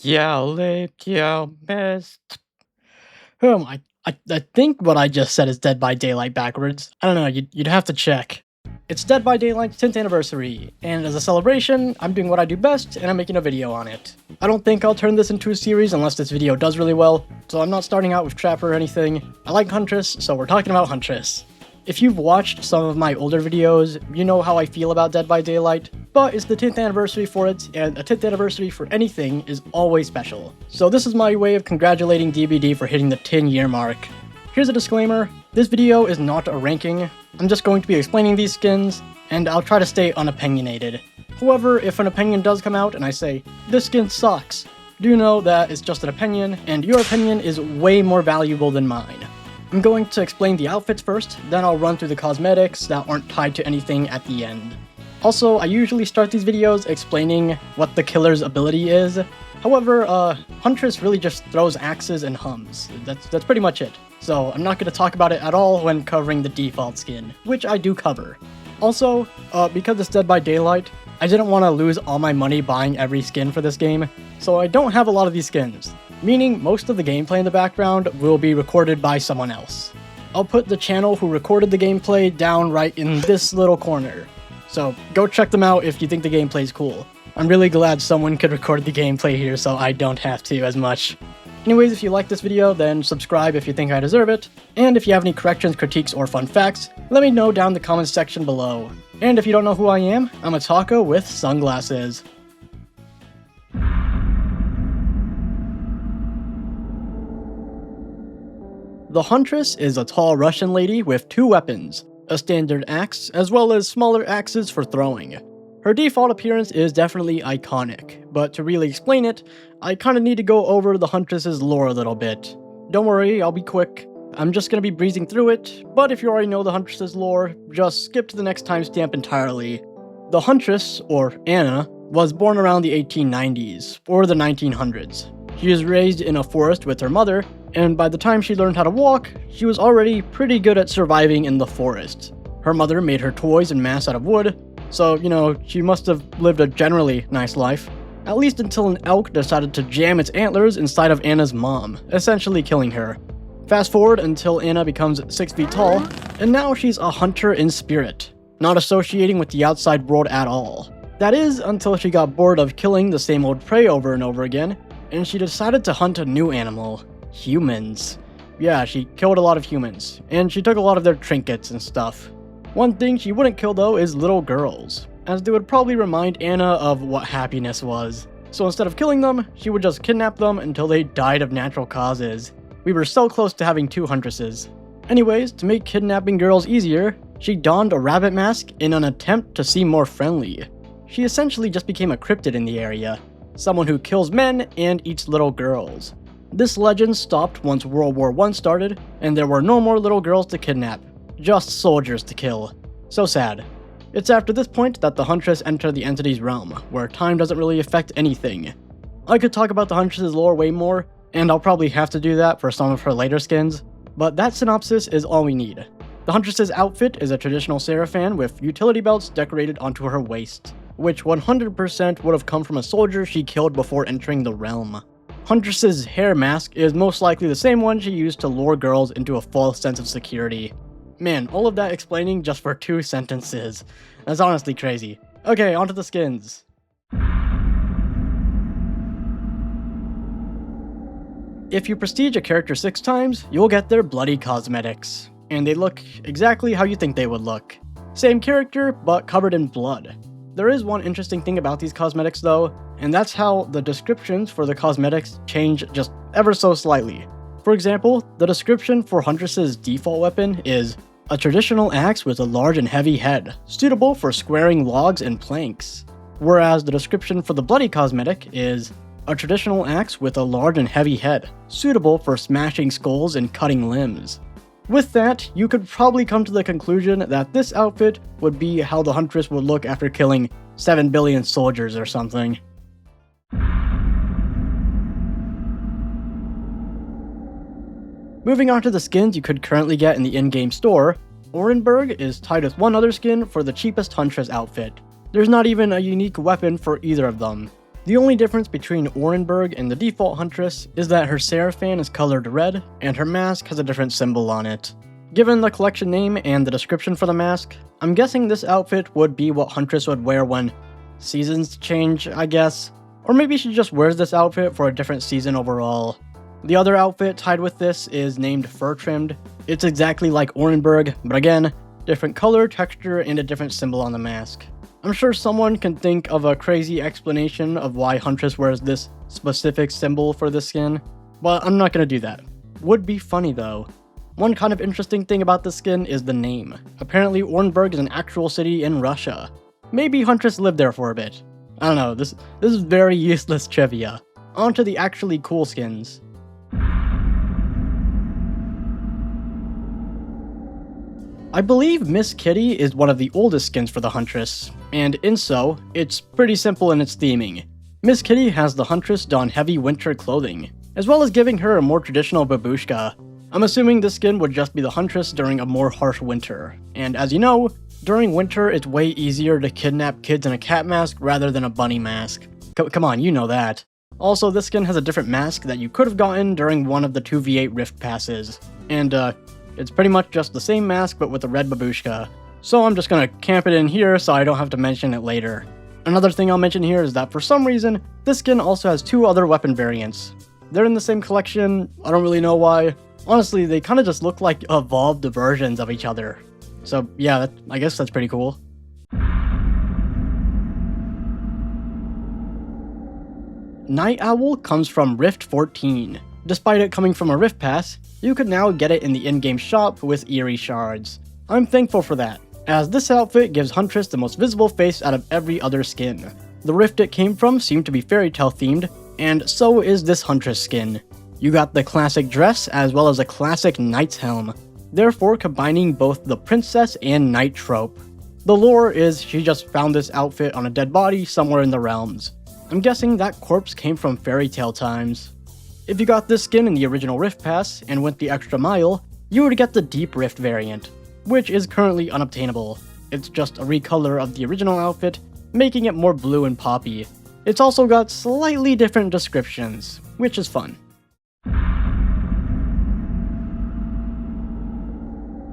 Your best. I think what I just said is Dead by Daylight backwards. I don't know, you'd have to check. It's Dead by Daylight's 10th anniversary, and as a celebration, I'm doing what I do best, and I'm making a video on it. I don't think I'll turn this into a series unless this video does really well, so I'm not starting out with Trapper or anything. I like Huntress, so we're talking about Huntress. If you've watched some of my older videos, you know how I feel about Dead by Daylight, but it's the 10th anniversary for it, and a 10th anniversary for anything is always special. So this is my way of congratulating DBD for hitting the 10-year mark. Here's a disclaimer, this video is not a ranking, I'm just going to be explaining these skins, and I'll try to stay unopinionated. However, if an opinion does come out and I say, this skin sucks, do know that it's just an opinion, and your opinion is way more valuable than mine. I'm going to explain the outfits first, then I'll run through the cosmetics that aren't tied to anything at the end. Also, I usually start these videos explaining what the killer's ability is. However, Huntress really just throws axes and hums. That's pretty much it. So I'm not going to talk about it at all when covering the default skin, which I do cover. Also, because it's Dead by Daylight, I didn't want to lose all my money buying every skin for this game, so I don't have a lot of these skins, meaning most of the gameplay in the background will be recorded by someone else. I'll put the channel who recorded the gameplay down right in this little corner, so go check them out if you think the gameplay is cool. I'm really glad someone could record the gameplay here so I don't have to as much. Anyways, if you like this video, then subscribe if you think I deserve it, and if you have any corrections, critiques, or fun facts, let me know down in the comments section below. And if you don't know who I am, I'm a taco with sunglasses. The Huntress is a tall Russian lady with two weapons, a standard axe, as well as smaller axes for throwing. Her default appearance is definitely iconic, but to really explain it, I kinda need to go over the Huntress's lore a little bit. Don't worry, I'll be quick. I'm just gonna be breezing through it, but if you already know the Huntress's lore, just skip to the next timestamp entirely. The Huntress, or Anna, was born around the 1890s, or the 1900s. She was raised in a forest with her mother, and by the time she learned how to walk, she was already pretty good at surviving in the forest. Her mother made her toys and masks out of wood, so, she must have lived a generally nice life. At least until an elk decided to jam its antlers inside of Anna's mom, essentially killing her. Fast forward until Anna becomes 6 feet tall, and now she's a hunter in spirit, not associating with the outside world at all. That is, until she got bored of killing the same old prey over and over again, and she decided to hunt a new animal. Humans. Yeah, she killed a lot of humans, and she took a lot of their trinkets and stuff. One thing she wouldn't kill though is little girls, as they would probably remind Anna of what happiness was. So instead of killing them, she would just kidnap them until they died of natural causes. We were so close to having 2 Huntresses. Anyways, to make kidnapping girls easier, she donned a rabbit mask in an attempt to seem more friendly. She essentially just became a cryptid in the area, someone who kills men and eats little girls. This legend stopped once World War I started, and there were no more little girls to kidnap. Just soldiers to kill. So sad. It's after this point that the Huntress entered the entity's realm, where time doesn't really affect anything. I could talk about the Huntress's lore way more, and I'll probably have to do that for some of her later skins, but that synopsis is all we need. The Huntress's outfit is a traditional Sarafan with utility belts decorated onto her waist, which 100% would have come from a soldier she killed before entering the realm. Huntress's Hare mask is most likely the same one she used to lure girls into a false sense of security. Man, all of that explaining just for 2 sentences. That's honestly crazy. Okay, onto the skins. If you prestige a character 6 times, you'll get their bloody cosmetics. And they look exactly how you think they would look. Same character, but covered in blood. There is one interesting thing about these cosmetics though, and that's how the descriptions for the cosmetics change just ever so slightly. For example, the description for Huntress's default weapon is a traditional axe with a large and heavy head, suitable for squaring logs and planks. Whereas the description for the bloody cosmetic is a traditional axe with a large and heavy head, suitable for smashing skulls and cutting limbs. With that, you could probably come to the conclusion that this outfit would be how the Huntress would look after killing 7 billion soldiers or something. Moving on to the skins you could currently get in the in-game store, Orenburg is tied with one other skin for the cheapest Huntress outfit. There's not even a unique weapon for either of them. The only difference between Orenburg and the default Huntress is that her Sarafan is colored red, and her mask has a different symbol on it. Given the collection name and the description for the mask, I'm guessing this outfit would be what Huntress would wear when seasons change, I guess. Or maybe she just wears this outfit for a different season overall. The other outfit tied with this is named Fur Trimmed. It's exactly like Orenburg, but again, different color, texture, and a different symbol on the mask. I'm sure someone can think of a crazy explanation of why Huntress wears this specific symbol for this skin, but I'm not gonna do that. Would be funny though. One kind of interesting thing about this skin is the name. Apparently Orenburg is an actual city in Russia. Maybe Huntress lived there for a bit. I don't know, this is very useless trivia. On to the actually cool skins. I believe Miss Kitty is one of the oldest skins for the Huntress, and in so, it's pretty simple in its theming. Miss Kitty has the Huntress don heavy winter clothing, as well as giving her a more traditional babushka. I'm assuming this skin would just be the Huntress during a more harsh winter, and as you know, during winter it's way easier to kidnap kids in a cat mask rather than a bunny mask. Come on, you know that. Also, this skin has a different mask that you could have gotten during one of the 2v8 Rift passes, and it's pretty much just the same mask but with a red babushka. So I'm just gonna camp it in here so I don't have to mention it later. Another thing I'll mention here is that for some reason, this skin also has two other weapon variants. They're in the same collection, I don't really know why. Honestly, they kinda just look like evolved versions of each other. So yeah, I guess that's pretty cool. Night Owl comes from Rift 14. Despite it coming from a Rift Pass, you could now get it in the in-game shop with Eerie Shards. I'm thankful for that, as this outfit gives Huntress the most visible face out of every other skin. The Rift it came from seemed to be fairy tale themed, and so is this Huntress skin. You got the classic dress as well as a classic knight's helm, therefore combining both the princess and knight trope. The lore is she just found this outfit on a dead body somewhere in the realms. I'm guessing that corpse came from fairy tale times. If you got this skin in the original Rift Pass and went the extra mile, you would get the Deep Rift variant, which is currently unobtainable. It's just a recolor of the original outfit, making it more blue and poppy. It's also got slightly different descriptions, which is fun.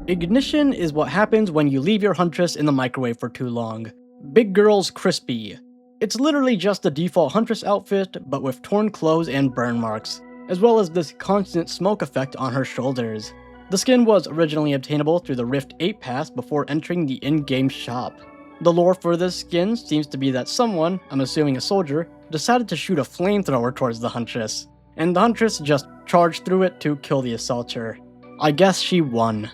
Ignition is what happens when you leave your Huntress in the microwave for too long. Big Girl's Crispy. It's literally just the default Huntress outfit, but with torn clothes and burn marks, as well as this constant smoke effect on her shoulders. The skin was originally obtainable through the Rift 8 pass before entering the in-game shop. The lore for this skin seems to be that someone, I'm assuming a soldier, decided to shoot a flamethrower towards the Huntress, and the Huntress just charged through it to kill the assaulter. I guess she won.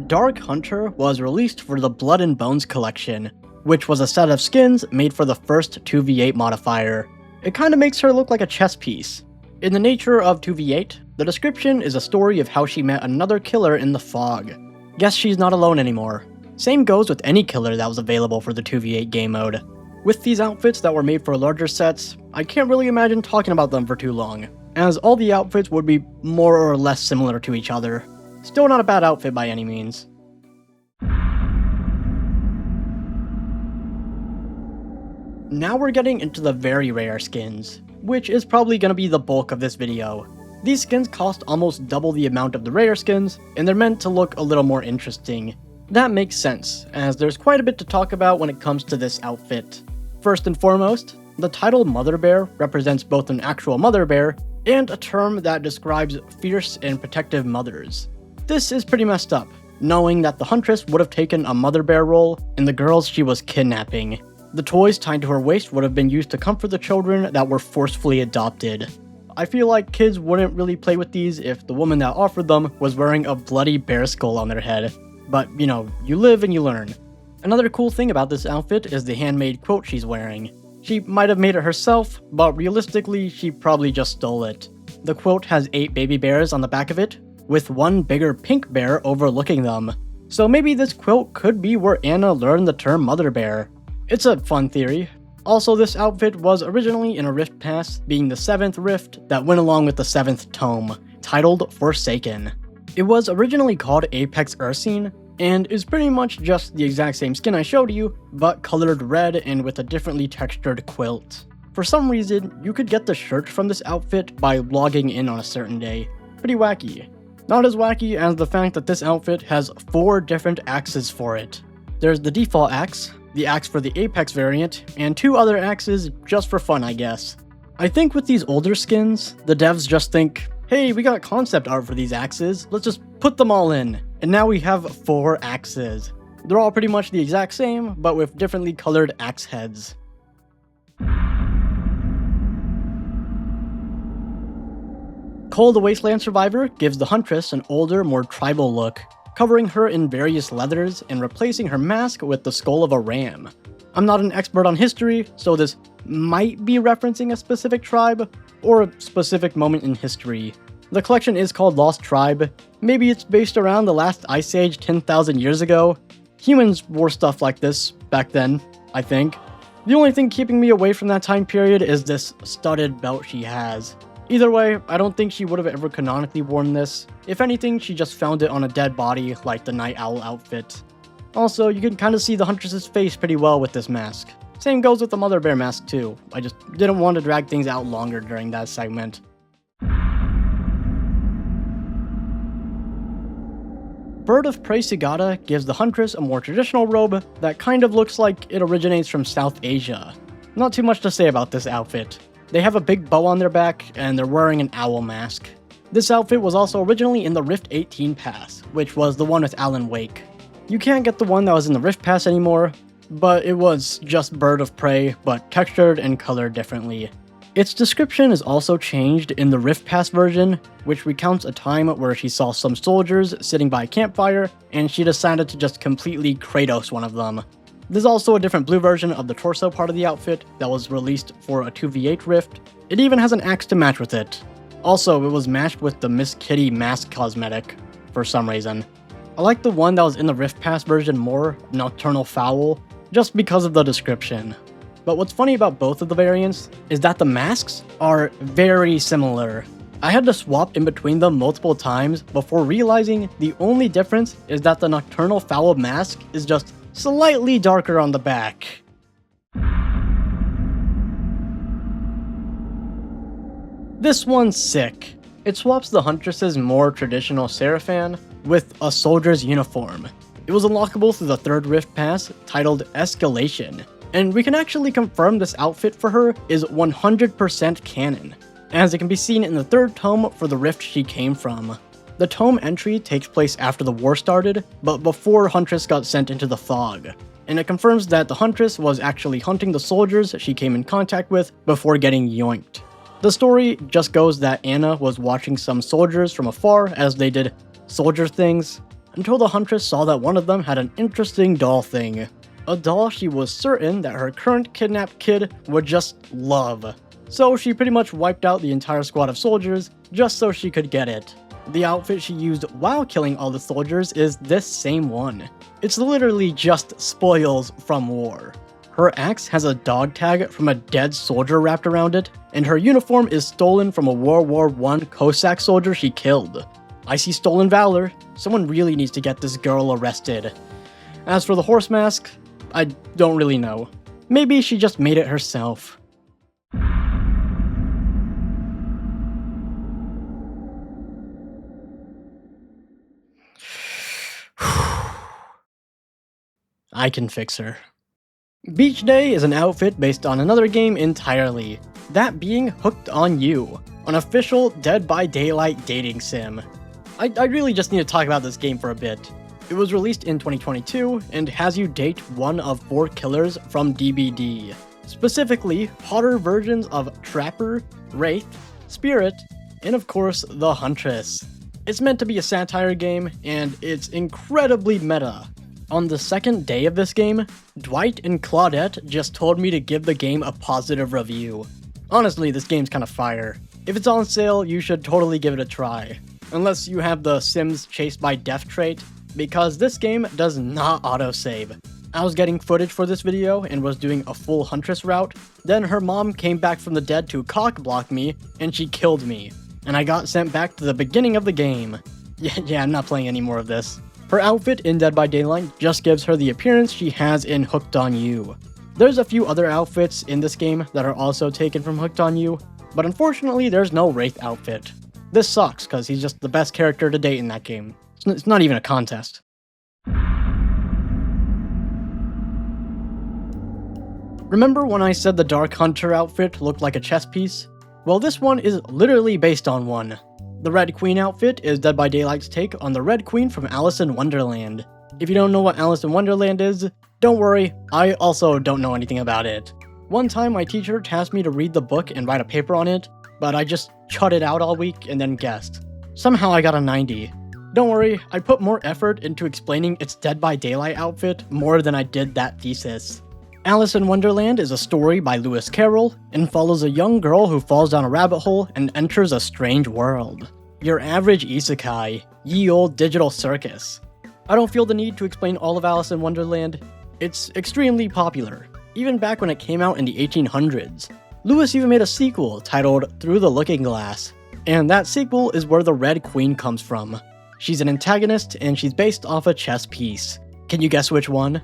Dark Hunter was released for the Blood and Bones collection, which was a set of skins made for the first 2v8 modifier. It kinda makes her look like a chess piece. In the nature of 2v8, the description is a story of how she met another killer in the fog. Guess she's not alone anymore. Same goes with any killer that was available for the 2v8 game mode. With these outfits that were made for larger sets, I can't really imagine talking about them for too long, as all the outfits would be more or less similar to each other. Still not a bad outfit by any means. Now we're getting into the very rare skins, which is probably going to be the bulk of this video. These skins cost almost double the amount of the rare skins, and they're meant to look a little more interesting. That makes sense, as there's quite a bit to talk about when it comes to this outfit. First and foremost, the title Mother Bear represents both an actual mother bear and a term that describes fierce and protective mothers. This is pretty messed up, knowing that the Huntress would have taken a mother bear role in the girls she was kidnapping. The toys tied to her waist would have been used to comfort the children that were forcefully adopted. I feel like kids wouldn't really play with these if the woman that offered them was wearing a bloody bear skull on their head. But, you know, you live and you learn. Another cool thing about this outfit is the handmade quote she's wearing. She might have made it herself, but realistically, she probably just stole it. The quote has 8 baby bears on the back of it, with one bigger pink bear overlooking them. So maybe this quote could be where Anna learned the term mother bear. It's a fun theory. Also, this outfit was originally in a Rift Pass, being the 7th Rift that went along with the 7th Tome, titled Forsaken. It was originally called Apex Ursine, and is pretty much just the exact same skin I showed you, but colored red and with a differently textured quilt. For some reason, you could get the shirt from this outfit by logging in on a certain day. Pretty wacky. Not as wacky as the fact that this outfit has 4 different axes for it. There's the default axe, the axe for the Apex variant, and 2 other axes just for fun, I guess. I think with these older skins, the devs just think, hey, we got concept art for these axes, let's just put them all in. And now we have 4 axes. They're all pretty much the exact same, but with differently colored axe heads. Cole the Wasteland Survivor gives the Huntress an older, more tribal look, covering her in various leathers and replacing her mask with the skull of a ram. I'm not an expert on history, so this might be referencing a specific tribe, or a specific moment in history. The collection is called Lost Tribe. Maybe it's based around the last ice age 10,000 years ago. Humans wore stuff like this back then, I think. The only thing keeping me away from that time period is this studded belt she has. Either way, I don't think she would have ever canonically worn this. If anything, she just found it on a dead body like the Night Owl outfit. Also, you can kind of see the Huntress's face pretty well with this mask. Same goes with the Mother Bear mask too. I just didn't want to drag things out longer during that segment. Bird of Prey Sugata gives the Huntress a more traditional robe that kind of looks like it originates from South Asia. Not too much to say about this outfit. They have a big bow on their back, and they're wearing an owl mask. This outfit was also originally in the Rift 18 pass, which was the one with Alan Wake. You can't get the one that was in the Rift pass anymore, but it was just Bird of Prey, but textured and colored differently. Its description is also changed in the Rift Pass version, which recounts a time where she saw some soldiers sitting by a campfire, and she decided to just completely Kratos one of them. There's also a different blue version of the torso part of the outfit that was released for a 2v8 Rift. It even has an axe to match with it. Also, it was matched with the Miss Kitty mask cosmetic, for some reason. I like the one that was in the Rift Pass version more, Nocturnal Fowl, just because of the description. But what's funny about both of the variants is that the masks are very similar. I had to swap in between them multiple times before realizing the only difference is that the Nocturnal Fowl mask is just slightly darker on the back. This one's sick. It swaps the Huntress's more traditional Sarafan with a soldier's uniform. It was unlockable through the 3rd Rift Pass titled Escalation, and we can actually confirm this outfit for her is 100% canon, as it can be seen in the 3rd tome for the rift she came from. The tome entry takes place after the war started, but before Huntress got sent into the fog, and it confirms that the Huntress was actually hunting the soldiers she came in contact with before getting yoinked. The story just goes that Anna was watching some soldiers from afar as they did soldier things, until the Huntress saw that one of them had an interesting doll thing. A doll she was certain that her current kidnapped kid would just love. So she pretty much wiped out the entire squad of soldiers just so she could get it. The outfit she used while killing all the soldiers is this same one. It's literally just spoils from war. Her axe has a dog tag from a dead soldier wrapped around it, and her uniform is stolen from a World War I Cossack soldier she killed. I see stolen valor. Someone really needs to get this girl arrested. As for the horse mask, I don't really know. Maybe she just made it herself. I can fix her. Beach Day is an outfit based on another game entirely, that being Hooked on You, an official Dead by Daylight dating sim. I really just need to talk about this game for a bit. It was released in 2022 and has you date one of 4 killers from DBD. Specifically, hotter versions of Trapper, Wraith, Spirit, and of course, the Huntress. It's meant to be a satire game, and it's incredibly meta. On the 2nd day of this game, Dwight and Claudette just told me to give the game a positive review. Honestly, this game's kinda fire. If it's on sale, you should totally give it a try. Unless you have the Sims Chased by Death trait, because this game does not autosave. I was getting footage for this video and was doing a full Huntress route, then her mom came back from the dead to cock-block me, and she killed me. And I got sent back to the beginning of the game. Yeah, I'm not playing any more of this. Her outfit in Dead by Daylight just gives her the appearance she has in Hooked on You. There's a few other outfits in this game that are also taken from Hooked on You, but unfortunately there's no Wraith outfit. This sucks because he's just the best character to date in that game. It's not even a contest. Remember when I said the Dark Hunter outfit looked like a chess piece? Well, this one is literally based on one. The Red Queen outfit is Dead by Daylight's take on the Red Queen from Alice in Wonderland. If you don't know what Alice in Wonderland is, don't worry, I also don't know anything about it. One time my teacher tasked me to read the book and write a paper on it, but I just shut it out all week and then guessed. Somehow I got a 90. Don't worry, I put more effort into explaining its Dead by Daylight outfit more than I did that thesis. Alice in Wonderland is a story by Lewis Carroll and follows a young girl who falls down a rabbit hole and enters a strange world. Your average isekai, ye olde digital circus. I don't feel the need to explain all of Alice in Wonderland. It's extremely popular, even back when it came out in the 1800s. Lewis even made a sequel titled Through the Looking Glass, and that sequel is where the Red Queen comes from. She's an antagonist and she's based off a chess piece. Can you guess which one?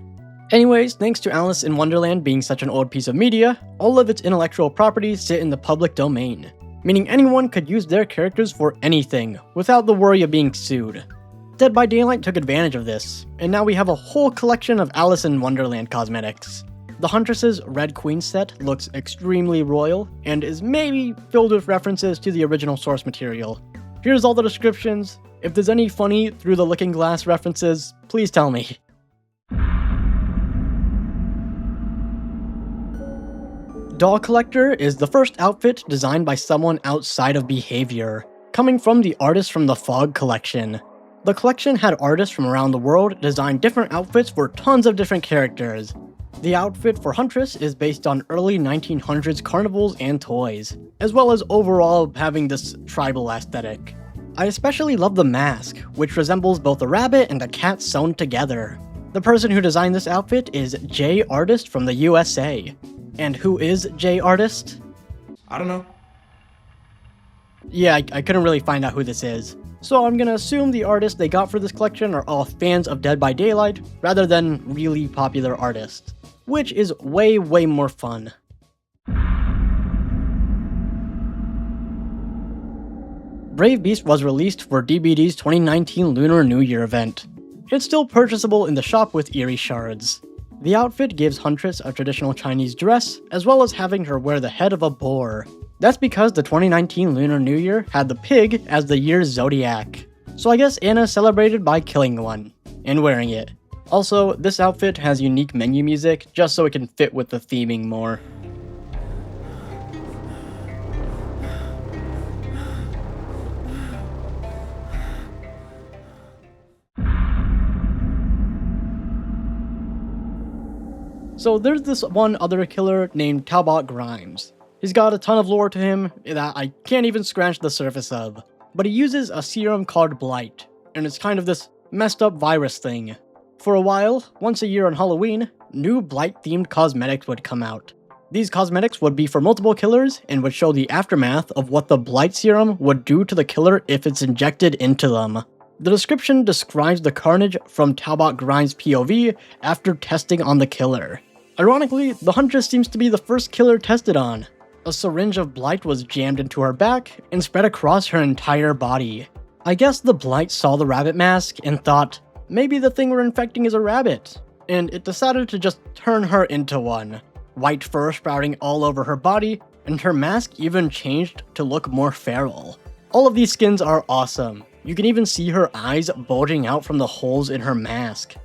Anyways, thanks to Alice in Wonderland being such an old piece of media, all of its intellectual properties sit in the public domain, meaning anyone could use their characters for anything, without the worry of being sued. Dead by Daylight took advantage of this, and now we have a whole collection of Alice in Wonderland cosmetics. The Huntress's Red Queen set looks extremely royal, and is maybe filled with references to the original source material. Here's all the descriptions. If there's any funny Through the Looking Glass references, please tell me. Doll Collector is the first outfit designed by someone outside of Behavior, coming from the artist from the Fog collection. The collection had artists from around the world design different outfits for tons of different characters. The outfit for Huntress is based on early 1900s carnivals and toys, as well as overall having this tribal aesthetic. I especially love the mask, which resembles both a rabbit and a cat sewn together. The person who designed this outfit is J Artist from the USA. And who is J Artist? I don't know. Yeah, I couldn't really find out who this is. So I'm gonna assume the artists they got for this collection are all fans of Dead by Daylight, rather than really popular artists. Which is way more fun. Brave Beast was released for DBD's 2019 Lunar New Year event. It's still purchasable in the shop with eerie shards. The outfit gives Huntress a traditional Chinese dress, as well as having her wear the head of a boar. That's because the 2019 Lunar New Year had the pig as the year's zodiac. So I guess Anna celebrated by killing one, and wearing it. Also, this outfit has unique menu music, just so it can fit with the theming more. So there's this one other killer named Talbot Grimes. He's got a ton of lore to him that I can't even scratch the surface of. But he uses a serum called Blight, and it's kind of this messed up virus thing. For a while, once a year on Halloween, new Blight-themed cosmetics would come out. These cosmetics would be for multiple killers and would show the aftermath of what the Blight serum would do to the killer if it's injected into them. The description describes the carnage from Talbot Grimes' POV after testing on the killer. Ironically, the Huntress seems to be the first killer tested on. A syringe of Blight was jammed into her back and spread across her entire body. I guess the Blight saw the rabbit mask and thought, maybe the thing we're infecting is a rabbit, and it decided to just turn her into one. White fur sprouting all over her body, and her mask even changed to look more feral. All of these skins are awesome. You can even see her eyes bulging out from the holes in her mask.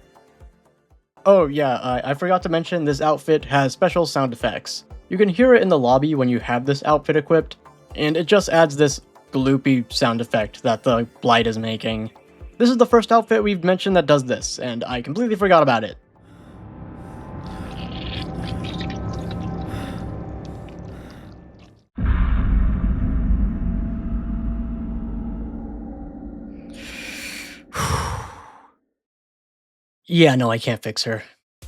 Oh yeah, I forgot to mention this outfit has special sound effects. You can hear it in the lobby when you have this outfit equipped, and it just adds this gloopy sound effect that the Blight is making. This is the first outfit we've mentioned that does this, and I completely forgot about it. Yeah, no, I can't fix her.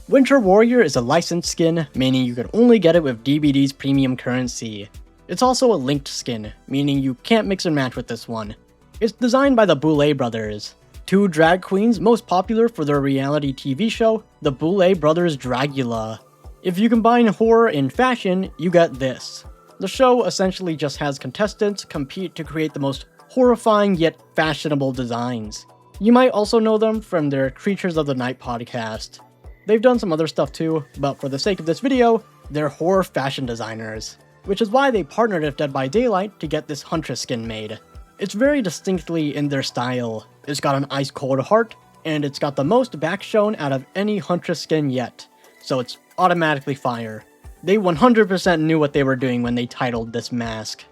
Winter Warrior is a licensed skin, meaning you can only get it with DBD's premium currency. It's also a linked skin, meaning you can't mix and match with this one. It's designed by the Boulay brothers. two drag queens most popular for their reality TV show, the Boulet Brothers Dragula. If you combine horror and fashion, you get this. The show essentially just has contestants compete to create the most horrifying yet fashionable designs. You might also know them from their Creatures of the Night podcast. They've done some other stuff too, but for the sake of this video, they're horror fashion designers, which is why they partnered with Dead by Daylight to get this Huntress skin made. It's very distinctly in their style. It's got an ice cold heart, and it's got the most back shown out of any Huntress skin yet, so it's automatically fire. They 100% knew what they were doing when they titled this mask.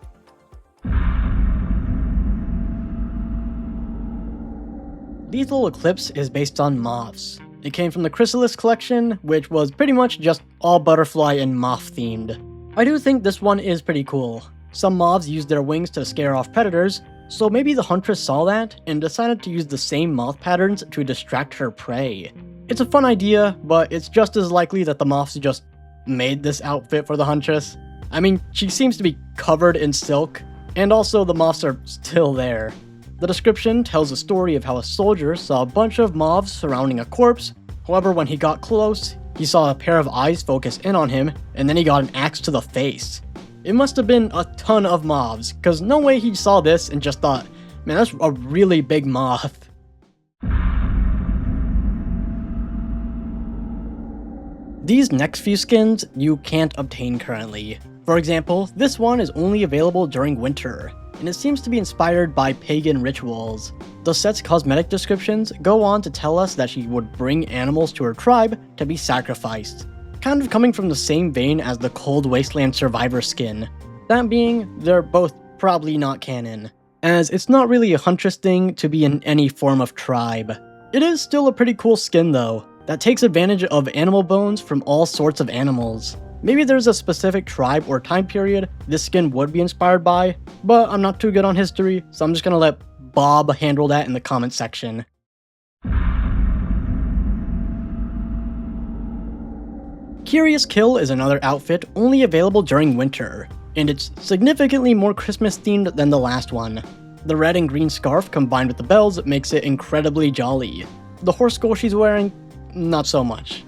Lethal Eclipse is based on moths. It came from the Chrysalis collection, which was pretty much just all butterfly and moth themed. I do think this one is pretty cool. Some moths use their wings to scare off predators, so maybe the Huntress saw that and decided to use the same moth patterns to distract her prey. It's a fun idea, but it's just as likely that the moths just made this outfit for the Huntress. I mean, she seems to be covered in silk, and also the moths are still there. The description tells a story of how a soldier saw a bunch of moths surrounding a corpse. However, when he got close, he saw a pair of eyes focus in on him, and then he got an axe to the face. It must have been a ton of moths, cause no way he saw this and just thought, man, that's a really big moth. These next few skins you can't obtain currently. For example, this one is only available during winter, and it seems to be inspired by pagan rituals. The set's cosmetic descriptions go on to tell us that she would bring animals to her tribe to be sacrificed, kind of coming from the same vein as the Cold Wasteland Survivor skin. That being, they're both probably not canon, as it's not really a Huntress thing to be in any form of tribe. It is still a pretty cool skin though, that takes advantage of animal bones from all sorts of animals. Maybe there's a specific tribe or time period this skin would be inspired by, but I'm not too good on history, so I'm just gonna let Bob handle that in the comment section. Curious Kill is another outfit only available during winter, and it's significantly more Christmas themed than the last one. The red and green scarf combined with the bells makes it incredibly jolly. The horse skull she's wearing, not so much.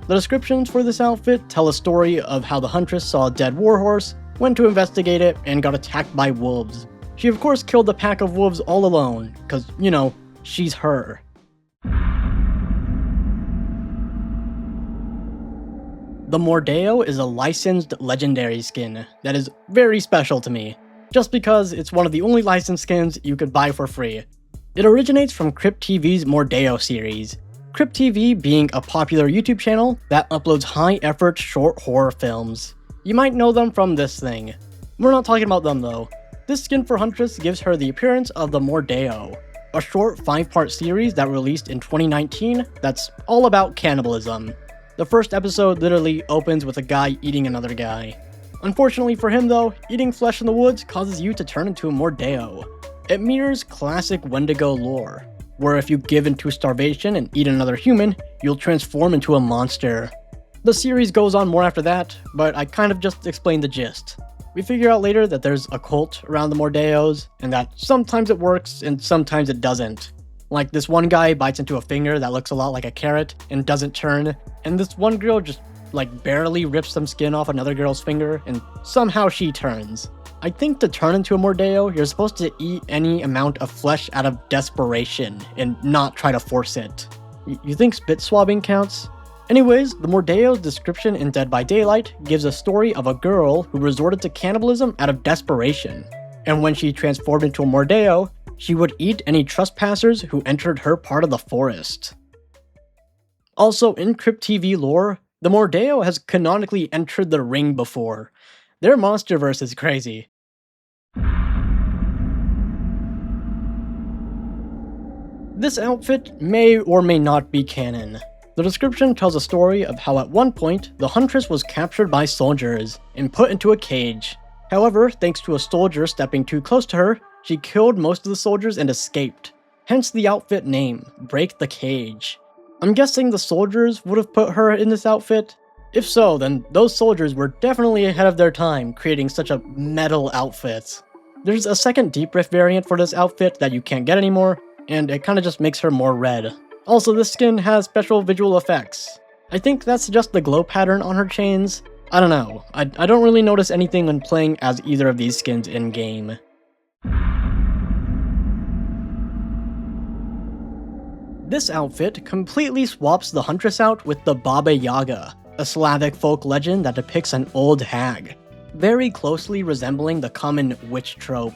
The descriptions for this outfit tell a story of how the Huntress saw a dead warhorse, went to investigate it, and got attacked by wolves. She of course killed the pack of wolves all alone, cause, you know, she's her. The Mordeo is a licensed legendary skin that is very special to me, just because it's one of the only licensed skins you could buy for free. It originates from Crypt TV's Mordeo series, Crypt TV being a popular YouTube channel that uploads high-effort short horror films. You might know them from this thing. We're not talking about them though. This skin for Huntress gives her the appearance of the Mordeo, a short 5-part series that released in 2019 that's all about cannibalism. The first episode literally opens with a guy eating another guy. Unfortunately for him though, eating flesh in the woods causes you to turn into a Mordeo. It mirrors classic Wendigo lore, where if you give into starvation and eat another human, you'll transform into a monster. The series goes on more after that, but I kind of just explained the gist. We figure out later that there's a cult around the Mordeos, and that sometimes it works and sometimes it doesn't. Like this one guy bites into a finger that looks a lot like a carrot and doesn't turn, and this one girl just like barely rips some skin off another girl's finger and somehow she turns. I think to turn into a Mordeo, you're supposed to eat any amount of flesh out of desperation and not try to force it. You think spit swabbing counts? Anyways, the Mordeo's description in Dead by Daylight gives a story of a girl who resorted to cannibalism out of desperation. And when she transformed into a Mordeo, she would eat any trespassers who entered her part of the forest. Also, in Crypt TV lore, the Mordeo has canonically entered the ring before. Their monsterverse is crazy. This outfit may or may not be canon. The description tells a story of how at one point, the Huntress was captured by soldiers and put into a cage. However, thanks to a soldier stepping too close to her, she killed most of the soldiers and escaped. Hence the outfit name, Break the Cage. I'm guessing the soldiers would have put her in this outfit? If so, then those soldiers were definitely ahead of their time creating such a metal outfit. There's a second deep riff variant for this outfit that you can't get anymore, and it kinda just makes her more red. Also, this skin has special visual effects. I think that's just the glow pattern on her chains. I don't know, I don't really notice anything when playing as either of these skins in-game. This outfit completely swaps the Huntress out with the Baba Yaga, a Slavic folk legend that depicts an old hag, very closely resembling the common witch trope.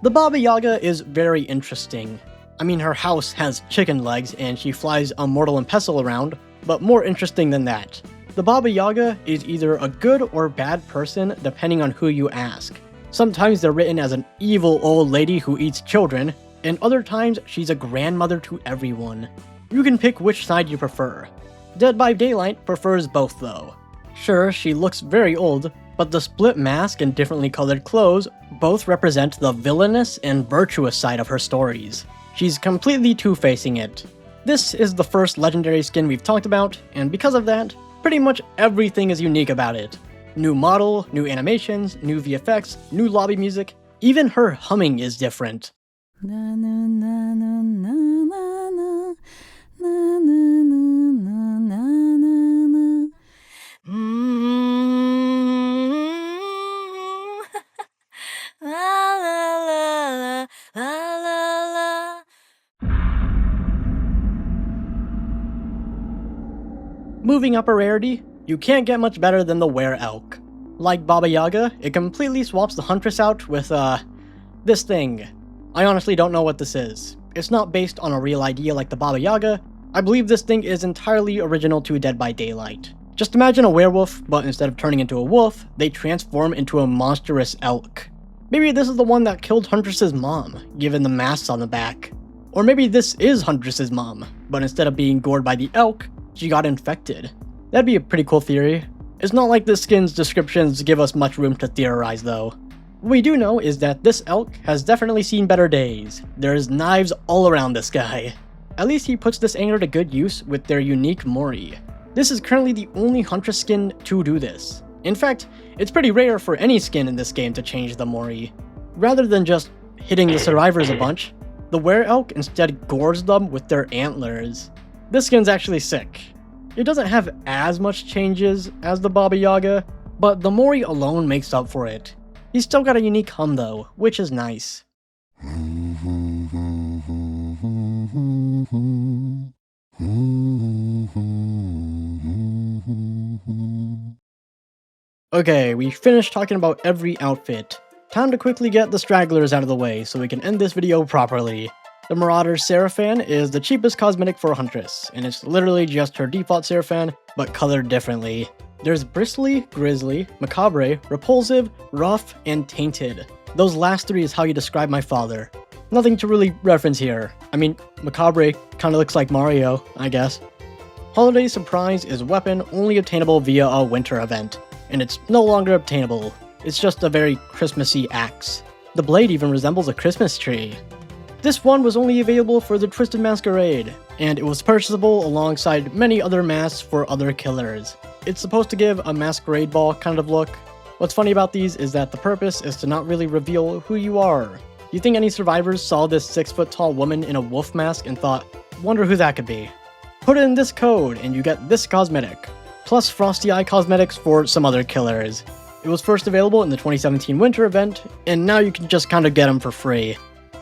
The Baba Yaga is very interesting. I mean, her house has chicken legs and she flies a mortal and pestle around, but more interesting than that. The Baba Yaga is either a good or bad person depending on who you ask. Sometimes they're written as an evil old lady who eats children, and other times she's a grandmother to everyone. You can pick which side you prefer. Dead by Daylight prefers both though. Sure, she looks very old, but the split mask and differently colored clothes both represent the villainous and virtuous side of her stories. She's completely two-facing it. This is the first legendary skin we've talked about, and because of that, pretty much everything is unique about it. New model, new animations, new VFX, new lobby music, even her humming is different. Moving up a rarity, you can't get much better than the Were-Elk. Like Baba Yaga, it completely swaps the Huntress out with, this thing. I honestly don't know what this is. It's not based on a real idea like the Baba Yaga. I believe this thing is entirely original to Dead by Daylight. Just imagine a werewolf, but instead of turning into a wolf, they transform into a monstrous elk. Maybe this is the one that killed Huntress's mom, given the masks on the back. Or maybe this is Huntress's mom, but instead of being gored by the elk, she got infected. That'd be a pretty cool theory. It's not like this skin's descriptions give us much room to theorize though. What we do know is that this elk has definitely seen better days. There's knives all around this guy. At least he puts this anger to good use with their unique Mori. This is currently the only Huntress skin to do this. In fact, it's pretty rare for any skin in this game to change the Mori. Rather than just hitting the survivors a bunch, the Were-Elk instead gores them with their antlers. This skin's actually sick. It doesn't have as much changes as the Baba Yaga, but the Mori alone makes up for it. He's still got a unique hum though, which is nice. Okay, we finished talking about every outfit. Time to quickly get the stragglers out of the way so we can end this video properly. The Marauders Sarafan is the cheapest cosmetic for Huntress, and it's literally just her default Sarafan, but colored differently. There's Bristly, Grizzly, Macabre, Repulsive, Rough, and Tainted. Those last three is how you describe my father. Nothing to really reference here. I mean, Macabre kinda looks like Mario, I guess. Holiday Surprise is a weapon only obtainable via a winter event, and it's no longer obtainable. It's just a very Christmassy axe. The blade even resembles a Christmas tree. This one was only available for the Twisted Masquerade, and it was purchasable alongside many other masks for other killers. It's supposed to give a masquerade ball kind of look. What's funny about these is that the purpose is to not really reveal who you are. You think any survivors saw this 6-foot-tall woman in a wolf mask and thought, wonder who that could be? Put in this code and you get this cosmetic, plus Frosty Eye cosmetics for some other killers. It was first available in the 2017 winter event, and now you can just kinda get them for free.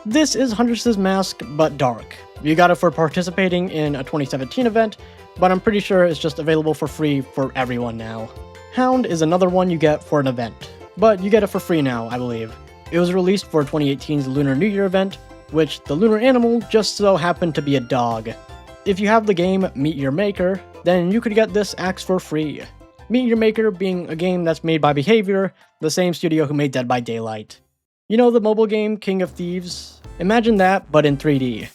This is Huntress Mask, but dark. You got it for participating in a 2017 event, but I'm pretty sure it's just available for free for everyone now. Hound is another one you get for an event, but you get it for free now, I believe. It was released for 2018's Lunar New Year event, which the lunar animal just so happened to be a dog. If you have the game Meet Your Maker, then you could get this axe for free. Meet Your Maker being a game that's made by Behavior, the same studio who made Dead by Daylight. You know the mobile game King of Thieves? Imagine that, but in 3D.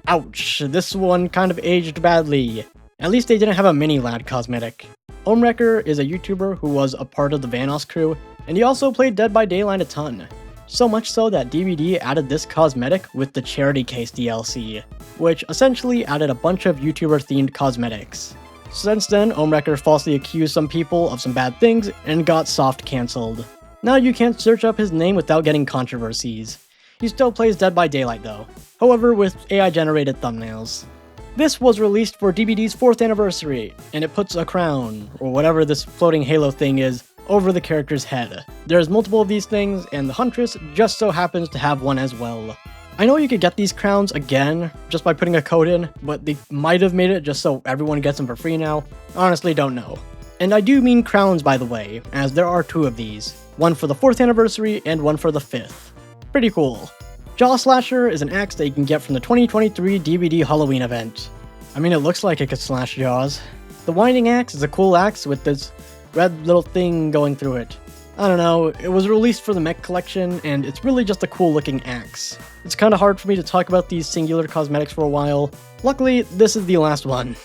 Ouch, this one kind of aged badly. At least they didn't have a mini lad cosmetic. Ohmwrecker is a YouTuber who was a part of the Vanoss crew, and he also played Dead by Daylight a ton. So much so that DVD added this cosmetic with the Charity Case DLC, which essentially added a bunch of YouTuber-themed cosmetics. Since then, Ohmwrecker falsely accused some people of some bad things and got soft cancelled. Now you can't search up his name without getting controversies. He still plays Dead by Daylight though, however with AI-generated thumbnails. This was released for DBD's 4th anniversary, and it puts a crown, or whatever this floating halo thing is, over the character's head. There's multiple of these things, and the Huntress just so happens to have one as well. I know you could get these crowns again, just by putting a code in, but they might have made it just so everyone gets them for free now. Honestly, don't know. And I do mean crowns, by the way, as there are 2 of these. One for the 4th anniversary, and one for the 5th. Pretty cool. Jaw Slasher is an axe that you can get from the 2023 DVD Halloween event. I mean, it looks like it could slash jaws. The Winding Axe is a cool axe with this red little thing going through it. I don't know, it was released for the mech collection, and it's really just a cool looking axe. It's kinda hard for me to talk about these singular cosmetics for a while. Luckily, this is the last one.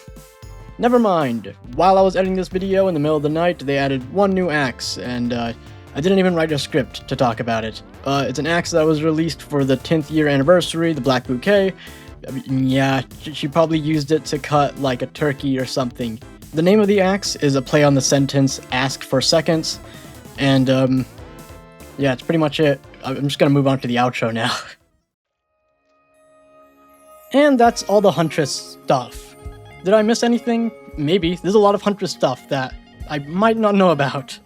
Never mind, while I was editing this video in the middle of the night, they added one new axe, and I didn't even write a script to talk about it. It's an axe that was released for the 10th year anniversary, the Black Bouquet. I mean, yeah, she probably used it to cut like a turkey or something. The name of the axe is a play on the sentence, ask for seconds, and yeah, it's pretty much it. I'm just gonna move on to the outro now. And that's all the Huntress stuff. Did I miss anything? Maybe. There's a lot of Huntress stuff that I might not know about.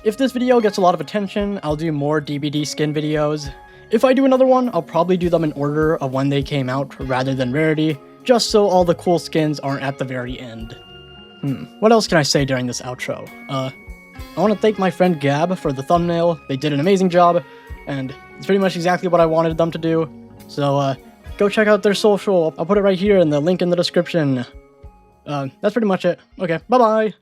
If this video gets a lot of attention, I'll do more DBD skin videos. If I do another one, I'll probably do them in order of when they came out rather than rarity, just so all the cool skins aren't at the very end. What else can I say during this outro? I want to thank my friend Gab for the thumbnail. They did an amazing job, and it's pretty much exactly what I wanted them to do. So, go check out their social. I'll put it right here in the link in the description. That's pretty much it. Okay, bye-bye!